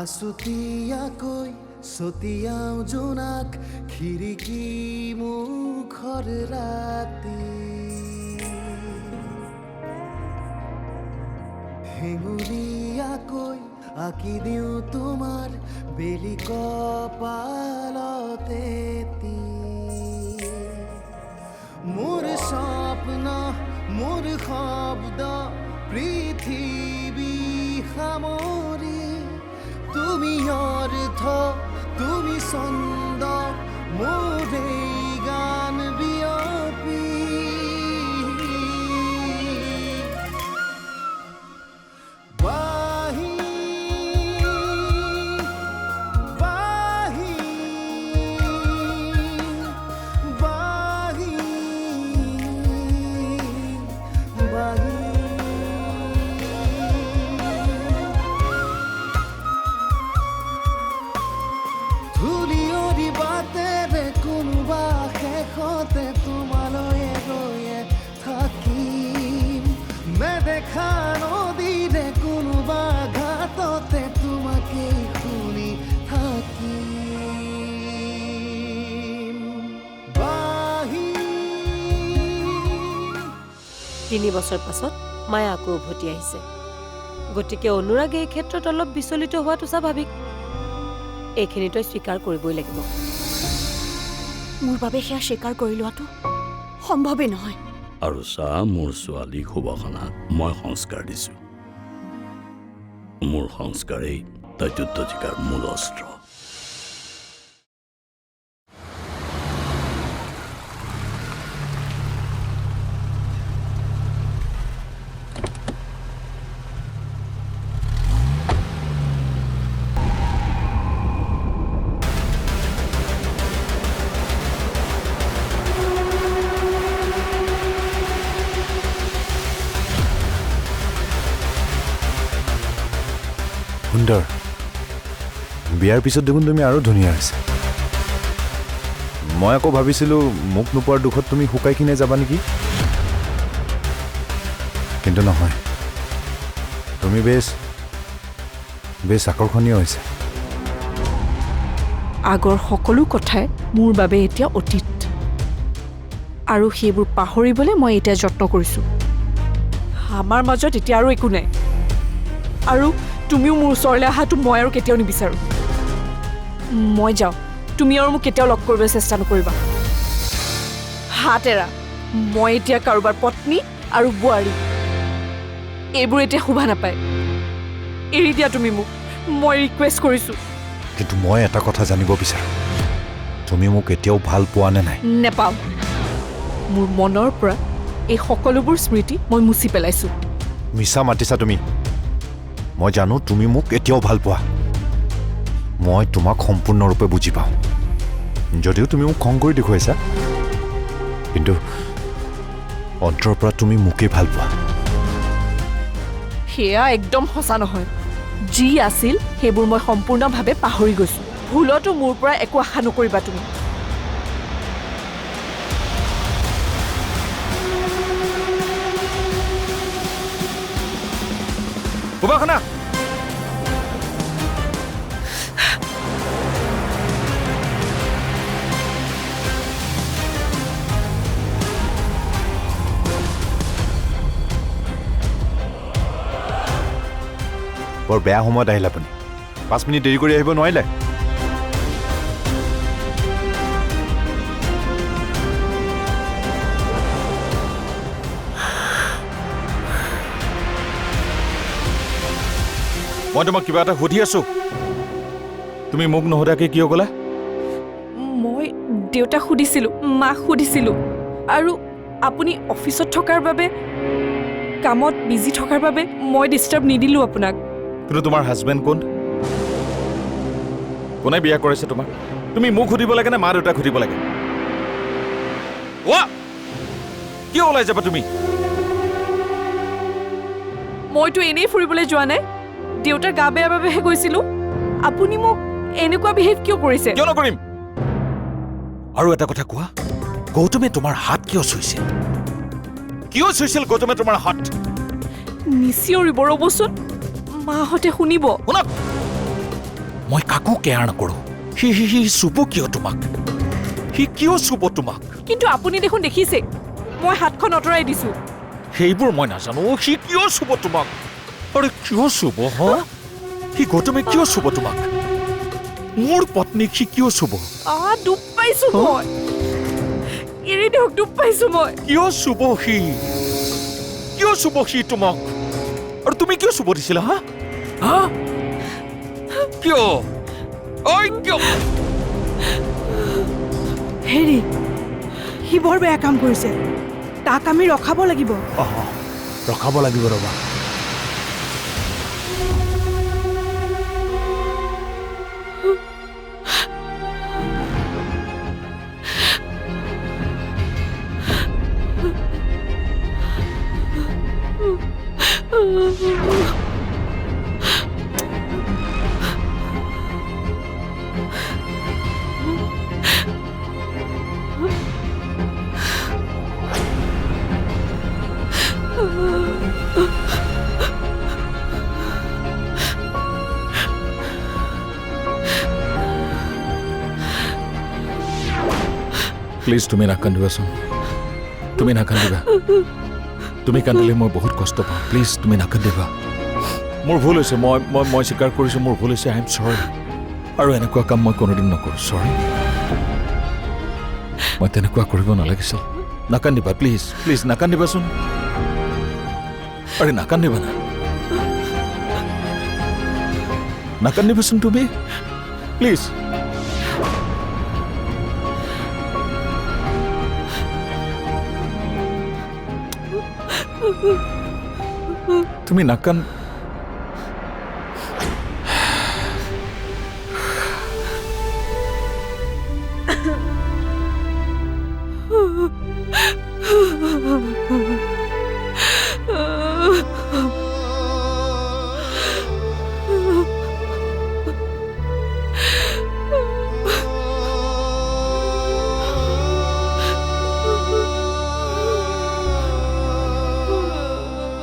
আছুতীয়াকৈ ছটিয়াও জোনাক খিৰিকী মুখৰ ৰাতি হেঙুলীয়াকৈ আঁকি দিওঁ তোমাৰ বেলি কপালতে মোৰ স্বপ্ন মোৰ শব্দ পৃথিৱী সামৰি তুমি অৰ্থ তুমি ছন্দ মোৰ এই গান বিয়পি বাহি বাহি বাহি বাহি ধূলিয়ৰি বাটেৰে কোনোবা শেষতে তোমালৈ গৈয়ে থাকিম নেদেখা নদীৰে কোনোবা ঘাটতে তোমাকে শুনি থাকিম বাহি 3 বছৰ পাছত মায়ে আকৌ উভতি আহিছে গতিকে অনুৰাগে এই ক্ষেত্ৰত অলপ বিচলিত হোৱাটো স্বাভাৱিক এইখিনি তই স্বীকাৰ কৰিবই লাগিব মোৰ বাবে সেয়া স্বীকাৰ কৰি লোৱাটো সম্ভৱেই নহয় আৰু চাহ মোৰ ছোৱালীক সুবাসনাত মই সংস্কাৰ দিছোঁ মোৰ সংস্কাৰেই দৈত্যজিকাৰ মূল অস্ত্ৰ সুন্দৰ বিয়াৰ পিছত দেখোন তুমি আৰু ধুনীয়া হৈছে মই আকৌ ভাবিছিলোঁ মোক নোপোৱাৰ দুখত তুমি শুকাই কিনে যাবা নেকি কিন্তু নহয় তুমি বেছ আকৰ্ষণীয় হৈছে আগৰ সকলো কথাই মোৰ বাবে এতিয়া অতীত আৰু সেইবোৰ পাহৰিবলৈ মই এতিয়া যত্ন কৰিছোঁ আমাৰ মাজত এতিয়া আৰু একো নাই আৰু তুমিও মোৰ ওচৰলৈ অহাটো মই আৰু কেতিয়াও নিবিচাৰোঁ মই যাওঁ তুমি আৰু মোক কেতিয়াও লগ কৰিবলৈ চেষ্টা নকৰিবা হাত এৰা মই এতিয়া কাৰোবাৰ পত্নী আৰু বোৱাৰী এইবোৰ এতিয়া শোভা নাপায় এৰি দিয়া তুমি মোক মই ৰিকুৱেষ্ট কৰিছোঁ কিন্তু মই এটা কথা জানিব বিচাৰোঁ তুমি মোক এতিয়াও ভাল পোৱা নে নাই নেপাওঁ মোৰ মনৰ পৰা এই সকলোবোৰ স্মৃতি মই মুচি পেলাইছোঁ মিছা মাতিছা তুমি মই জানো তুমি মোক এতিয়াও ভাল পোৱা মই তোমাক সম্পূৰ্ণৰূপে বুজি পাওঁ যদিও তুমি মোক খং কৰি দেখুৱাইছা কিন্তু অন্তৰৰ পৰা তুমি মোকেই ভাল পোৱা সেয়া একদম সঁচা নহয় যি আছিল সেইবোৰ মই সম্পূৰ্ণভাৱে পাহৰি গৈছোঁ ভুলতো মোৰ পৰা একো আশা নকৰিবা তুমি সুবাসনা বৰ বেয়া সময়ত আহিল আপুনি 5 মিনিট দেৰি কৰি আহিব নোৱাৰিলে মই তোমাক কিবা এটা সুধি আছো তুমি মোক নোসোধাকে কিয় ক'লা মই দেউতাক সুধিছিলোঁ মাক সুধিছিলোঁ আৰু আপুনি অফিচত থকাৰ বাবে কামত বিজি থকাৰ বাবে মই ডিষ্টাৰ্ব নিদিলোঁ আপোনাক কিন্তু তোমাৰ হাজবেণ্ড কোন কোনে বিয়া কৰাইছে তোমাক তুমি মোক সুধিব লাগে নে মা দেউতাক সুধিব লাগে কিয় ওলাই যাবা তুমি মইতো এনেই ফুৰিবলৈ যোৱা নাই দেউতাৰ গা বেয়াৰ বাবেহে গৈছিলোঁ আপুনি মোক এনেকুৱা বিহেভ কিয় কৰিছে কিয় নকৰিম আৰু এটা কথা কোৱা গৌতমে তোমাৰ হাত কিয় চুইছিল কিয় চুইছিল গৌতমে তোমাৰ হাত নিচিঞৰিব ৰ'বচোন মাহঁতে শুনিব শুনক মই কাকো কেয়াৰ নকৰোঁ সি চুব কিয় তোমাক সি কিয় চুব তোমাক কিন্তু আপুনি দেখোন দেখিছে মই হাতখন আঁতৰাই দিছো সেইবোৰ মই নাজানো সি কিয় চুব তোমাক আৰে কিয় চুব হা সি গৌতমে কিয় চুব তোমাক মোৰ পত্নীক সি কিয় চুব ডুব পাইছো মই এৰি দিয়ক ডুব পাইছো মই কিয় চুব সি তোমাক আৰু তুমি কিয় চুব দিছিলা হা হা কিয় ঐ কিয় হেৰি সি বৰ বেয়া কাম কৰিছে তাক আমি ৰখাব লাগিব ৰখাব লাগিব ৰবা প্লিজ তুমি নাকান্দিবাচোন তুমি নাকান্দিবা তুমি কান্দিলে মই বহুত কষ্ট পাওঁ প্লিজ তুমি নাকান্দিবা মোৰ ভুল হৈছে মই স্বীকাৰ কৰিছোঁ মোৰ ভুল হৈছে আই এম চৰি আৰু এনেকুৱা কাম মই কোনোদিন নকৰোঁ চৰি মই তেনেকুৱা কৰিব নালাগিছিল নাকান্দিবা প্লিজ প্লিজ নাকান্দিবাচোন আৰে নাকান্দিবা না নাকান্দিবাচোন তুমি প্লিজ তুমি নাকান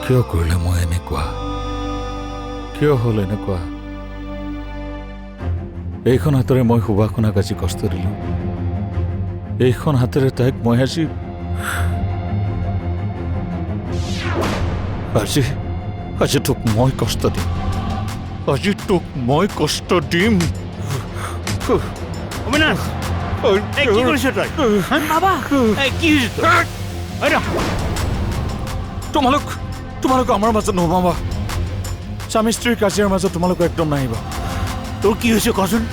কিয় কৰিলে মই এনেকুৱা কিয় হ'ল এনেকুৱা এইখন হাতেৰে মই সুবাসনাক আজি কষ্ট দিলোঁ এইখন হাতেৰে তাইক মই আজি তোক মই কষ্ট দিম আজি তোক মই কষ্ট দিম অবিনাশ কি কৰিছ তই বাবা কি হৈছে তোমালোক আমাৰ মাজত নোসোমাবা স্বামী স্ত্ৰীৰ কাজিয়াৰ মাজত তোমালোক একদম নাহিবা তোৰ কি হৈছে কচোন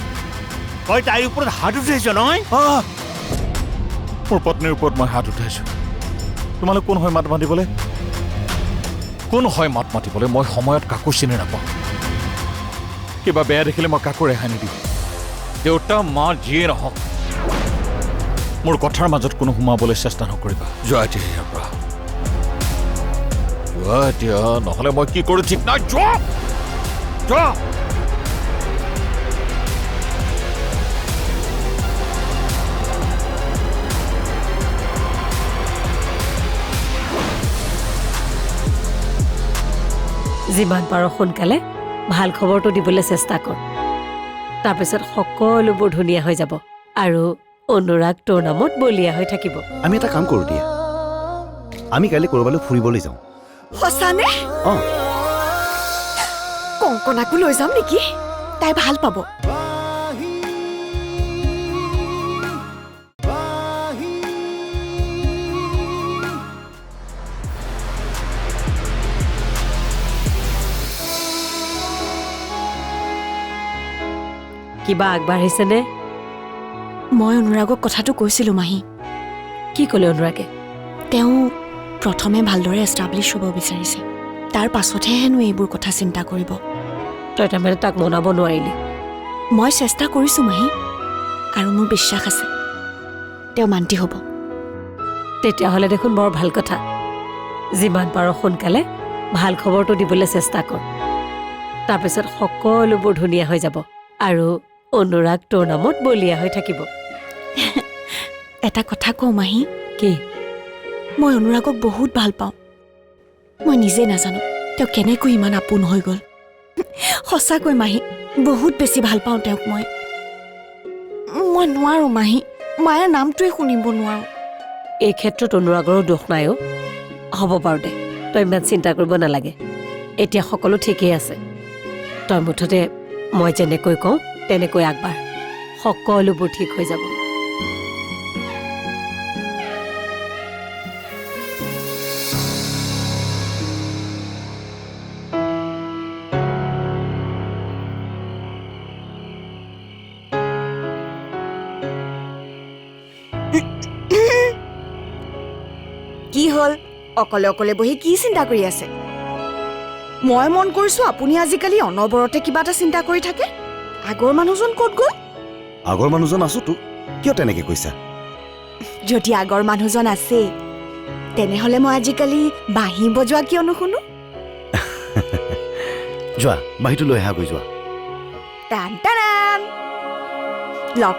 তই তাইৰ ওপৰত হাত উঠাইছ নহয় মোৰ পত্নীৰ ওপৰত মই হাত উঠাইছোঁ তোমালোক কোন হয় মাত মাতিবলৈ কোন হয় মাত মাতিবলৈ মই সময়ত কাকো চিনি নাপাওঁ কিবা বেয়া দেখিলে মই কাকো ৰেহাই নিদিওঁ দেউতা মা যিয়ে নহওক মোৰ কথাৰ মাজত কোনো সোমাবলৈ চেষ্টা নকৰিবা যোৱা এতিয়া ইয়াৰ পৰা যোৱা এতিয়া নহ'লে মই কি কৰোঁ ঠিক নাই যোৱা যোৱা যিমান পাৰ সোনকালে ভাল খবৰটো দিবলৈ চেষ্টা কৰ তাৰপিছত সকলোবোৰ ধুনীয়া হৈ যাব আৰু অনুৰাগ তোৰ নামত বলিয়া হৈ থাকিব আমি এটা কাম কৰোঁ দিয়া আমি কাইলৈ ক'ৰবালৈ ফুৰিবলৈ যাওঁ সঁচানে অঁ কংকনাকো লৈ যাম নেকি তাই ভাল পাব কিবা আগবাঢ়িছেনে মই অনুৰাগক কথাটো কৈছিলোঁ মাহী কি ক'লে অনুৰাগে তেওঁ প্ৰথমে ভালদৰে এষ্টাব্লিছ হ'ব বিচাৰিছে তাৰ পাছতহে হেনো এইবোৰ কথা চিন্তা কৰিব তই তাৰমানে তাক মনাব নোৱাৰিলি মই চেষ্টা কৰিছোঁ মাহী আৰু মোৰ বিশ্বাস আছে তেওঁ মান্তি হ'ব তেতিয়াহ'লে দেখোন বৰ ভাল কথা যিমান পাৰ সোনকালে ভাল খবৰটো দিবলৈ চেষ্টা কৰ তাৰপিছত সকলোবোৰ ধুনীয়া হৈ যাব আৰু অনুৰাগ তোৰ নামত বলিয়া হৈ থাকিব এটা কথা কওঁ মাহী কি মই অনুৰাগক বহুত ভাল পাওঁ মই নিজে নাজানো তেওঁ কেনেকৈ ইমান আপোন হৈ গ'ল সঁচাকৈ মাহী বহুত বেছি ভাল পাওঁ তেওঁক মই নোৱাৰোঁ মাহী মায়াৰ নামটোৱে শুনিব নোৱাৰোঁ এই ক্ষেত্ৰত অনুৰাগৰো দোষ নাই অ'। হ'ব বাৰু দে, তই ইমান চিন্তা কৰিব নালাগে। এতিয়া সকলো ঠিকেই আছে। তই মুঠতে মই যেনেকৈ কওঁ তেনেকৈ আগবাঢ়, সকলোবোৰ ঠিক হৈ যাব। কি হ'ল অকলে অকলে বহি কি চিন্তা কৰি আছে মই মন কৰিছোঁ আপুনি আজিকালি অনবৰতে কিবা এটা চিন্তা কৰি থাকে আগৰ মানুহজন ক'ত গ'ল আগৰ মানুহজন আছোতো, কিয় তেনেকে কৈছা? যদি আগৰ মানুহজন আছে তেনেহ'লে মই আজিকালি বাঁহী বজোৱা কিয় নুশুনো যোৱা বাহিৰটো লৈ আহা গৈ যোৱা। টান টান লক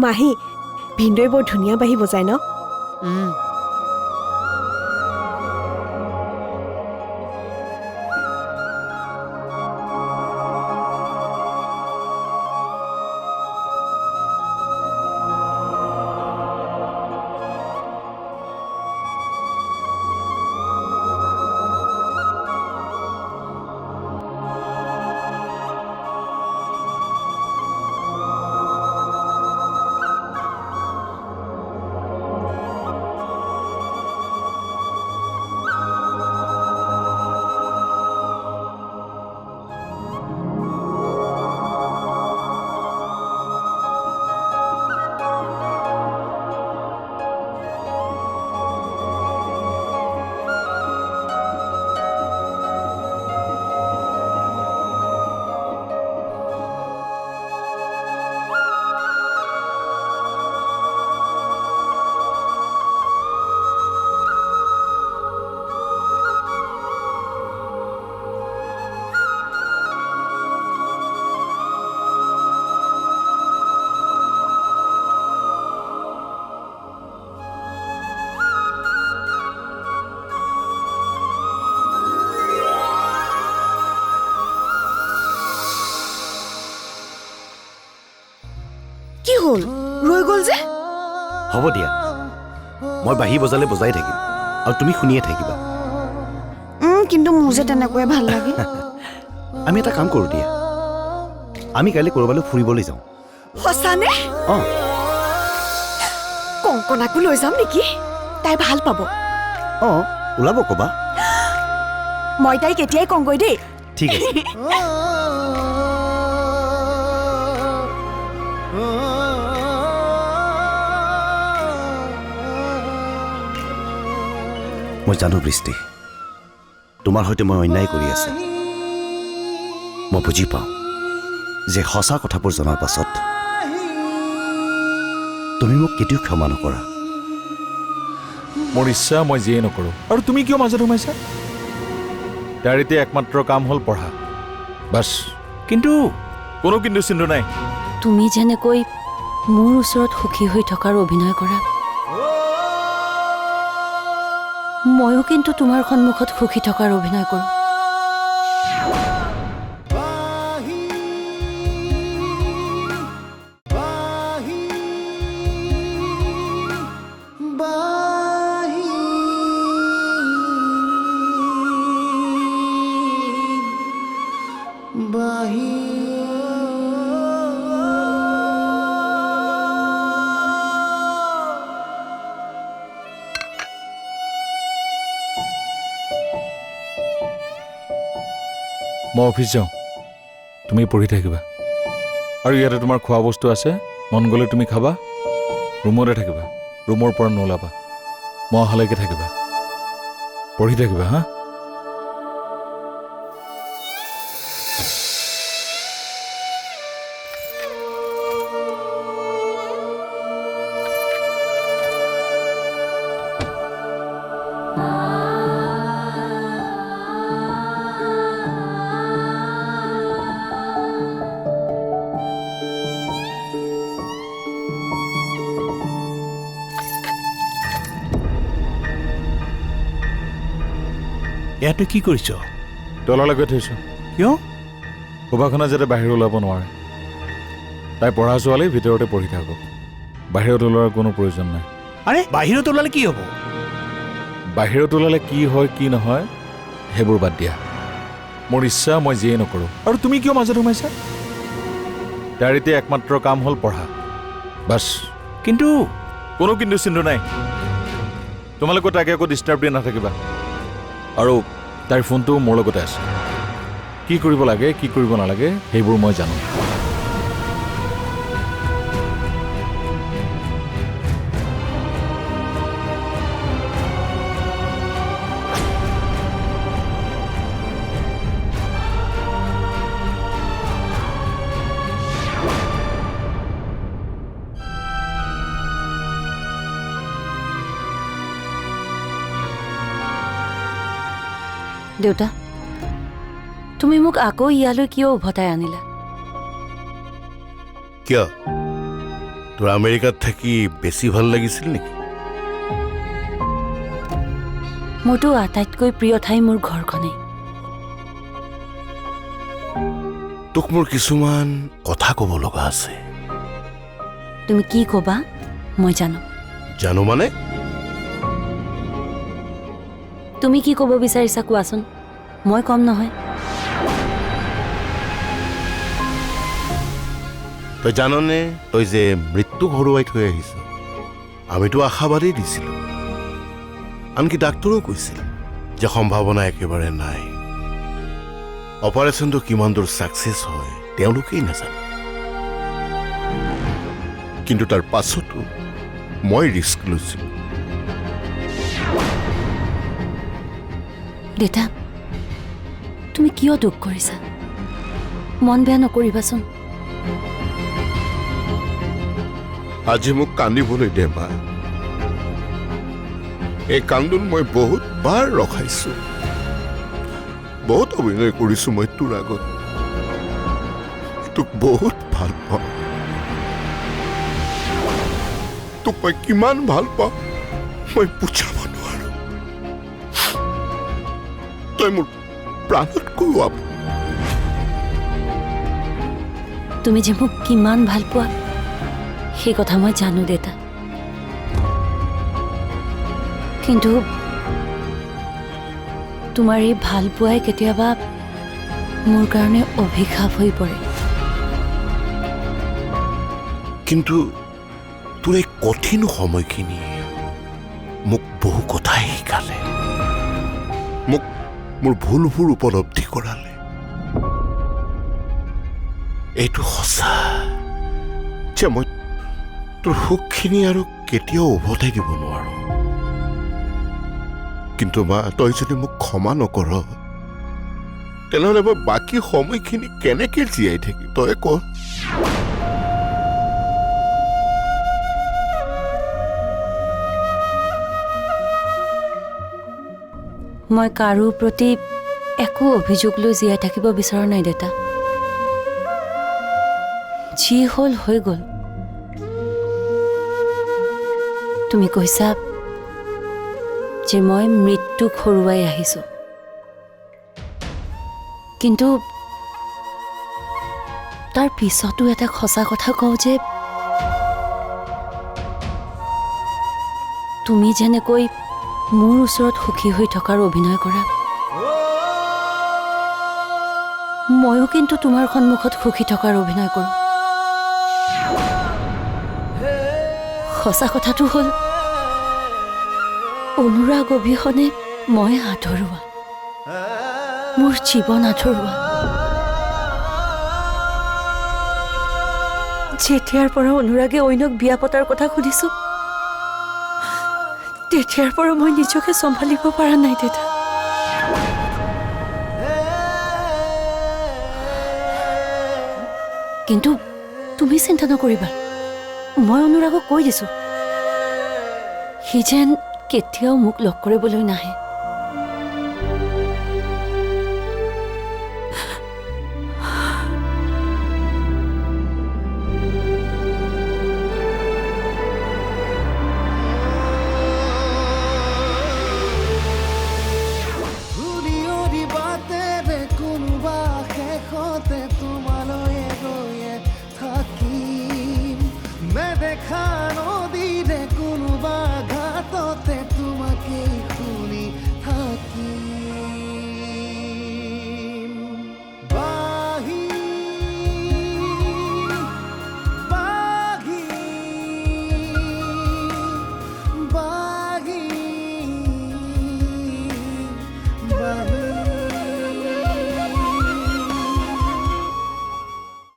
মাহী ভিনদৈ বৰ ধুনীয়া বাঁহী বজায় ন? কি হ'ল ৰৈ গ'ল যে হ'ব দিয়া, মই বাঁহী বজালে বজাই থাকিম আৰু তুমি শুনিয়ে থাকিবা। কিন্তু মোৰ যে তেনেকৈয়ে ভাল লাগে আমি এটা কাম কৰোঁ দিয়া, আমি কাইলৈ ক'ৰবালৈ ফুৰিবলৈ যাওঁ। সঁচানে অঁ কংকনাকো লৈ যাম নেকি তাই ভাল পাব অঁ ওলাব ক'বা। মই তাইক এতিয়াই কওঁগৈ দেই ঠিক আছে। মই জানো বৃষ্টি, তোমাৰ সৈতে মই অন্যায় কৰি আছোঁ। মই বুজি পাওঁ যে সঁচা কথাবোৰ জনাৰ পাছত তুমি মোক কেতিয়াও ক্ষমা নকৰা। মোৰ ইচ্ছা মই যিয়ে নকৰোঁ, আৰু তুমি কিয় মাজত সোমাইছা? তাৰ এতিয়া একমাত্ৰ কাম হ'ল পঢ়া, বাছ। কিন্তু কোনো কিন্তু চিন্তু নাই। তুমি যেনেকৈ মোৰ ওচৰত সুখী হৈ থকাৰ অভিনয় কৰা, ময়ো কিন্তু তোমাৰ সন্মুখত সুখী থকাৰ অভিনয় কৰোঁ। মই অফিচ যাওঁ, তুমি পঢ়ি থাকিবা। আৰু ইয়াতে তোমাৰ খোৱা বস্তু আছে, মন গ'লে তুমি খাবা, ৰুমতে থাকিবা, ৰুমৰ পৰা নোলাবা, মই অহালৈকে থাকিবা, পঢ়ি থাকিবা হা। ইয়াতে কি কৰিছ? তললৈকে থৈছোঁ। কিয়? সুভাষণা যাতে বাহিৰ ওলাব নোৱাৰে। তাই পঢ়া ছোৱালী ভিতৰতে পঢ়ি থাকক, বাহিৰত ওলোৱাৰ কোনো প্ৰয়োজন নাই। আৰে বাহিৰত ওলালে কি হ'ব? বাহিৰত ওলালে কি হয় কি নহয় সেইবোৰ বাদ দিয়া। মোৰ ইচ্ছা মই যিয়েই নকৰোঁ। আৰু তুমি কিয় মাজত সোমাইছা? তাইৰ এতিয়া একমাত্ৰ কাম হ'ল পঢ়া, বাছ। কিন্তু কোনো কিন্তু চিন্তু নাই। তোমালোকে তাকে একো ডিষ্টাৰ্ব দি নাথাকিবা। আৰু তাইৰ ফোনটো মোৰ লগতে আছে। কি কৰিব লাগে কি কৰিব নালাগে সেইবোৰ মই জানো। দেউতা, তুমি মোক আকৌ ইয়ালৈ কিয় উভতাই আনিলা? কিয় তোৰ আমেৰিকাত থাকি বেছি ভাল লাগিছিল নেকি? মোৰতো আটাইতকৈ প্ৰিয় ঠাই মোৰ ঘৰখনেই। তোক মোৰ কিছুমান কথা ক'ব লগা আছে। তুমি কি ক'বা মই জানো। জানো মানে? তুমি কি ক'ব বিচাৰিছা কোৱাচোন, মই কম নহয়। তই জাননে তই যে মৃত্যুক হৰুৱাই থৈ আহিছ? আমিতো আশাবাদী দিছিলোঁ, আনকি ডাক্তৰেও কৈছিল যে সম্ভাৱনা একেবাৰে নাই। অপাৰেশ্যনটো কিমান দূৰ ছাকচেছ হয় তেওঁলোকেই নাজানে। কিন্তু তাৰ পাছতো মই ৰিস্ক লৈছিলোঁ। দেউতা, তুমি কিয় দুখ কৰিছা? মন বেয়া নকৰিবাচোন। আজি মোক কান্দিবলৈ দে মা। এই কান্দোন মই বহুত বাৰ ৰখাইছো, বহুত অভিনয় কৰিছো মই তোৰ আগত। তোক বহুত ভাল পাওঁ। তোক মই কিমান ভাল পাওঁ মই বুজাব নোৱাৰো। তই মোৰ প্ৰাণতকৈ আপন। তুমি যে মোক কিমান ভাল পোৱা সেই কথা মই জানো দেউতা, কিন্তু তোমাৰ এই ভাল পোৱাই কেতিয়াবা মোৰ কাৰণে অভিশাপ হৈ পৰে। কিন্তু তোৰ এই কঠিন সময়খিনি মোক বহু কথাই শিকালে, মোক মোৰ ভুলবোৰ উপলব্ধি কৰালে। এইটো সঁচা যে মই তোৰ সুখখিনি আৰু কেতিয়াও উভতাই দিব নোৱাৰো। কিন্তু মা, তই যদি মোক ক্ষমা নকৰ তেনেহ'লে মই বাকী সময়খিনি কেনেকে জীয়াই থাকি তই ক? মই কাৰো প্ৰতি একো অভিযোগ লৈ জীয়াই থাকিব বিচৰা নাই দেউতা। যি হ'ল হৈ গ'ল। তুমি কৈছা যে মই মৃত্যুক হৰুৱাই আহিছো, কিন্তু তাৰ পিছতো এটা সঁচা কথা কওঁ যে তুমি যেনেকৈ মোৰ ওচৰত সুখী হৈ থকাৰ অভিনয় কৰা, ময়ো কিন্তু তোমাৰ সন্মুখত সুখী থকাৰ অভিনয় কৰোঁ। সঁচা কথাটো হ'ল অনুৰাগ অবিহনে মই আধৰুৱা, মোৰ জীৱন আধৰুৱা। যেতিয়াৰ পৰা অনুৰাগে অন্যক বিয়া পতাৰ কথা শুনিছো, তেতিয়াৰ পৰা মই নিজকে চম্ভালিব পৰা নাই দেউতা। কিন্তু তুমি চিন্তা নকৰিবা, মই অনুৰাগক কৈ দিছো, সি যেন কেতিয়াও মোক লগ কৰিবলৈ নাহে।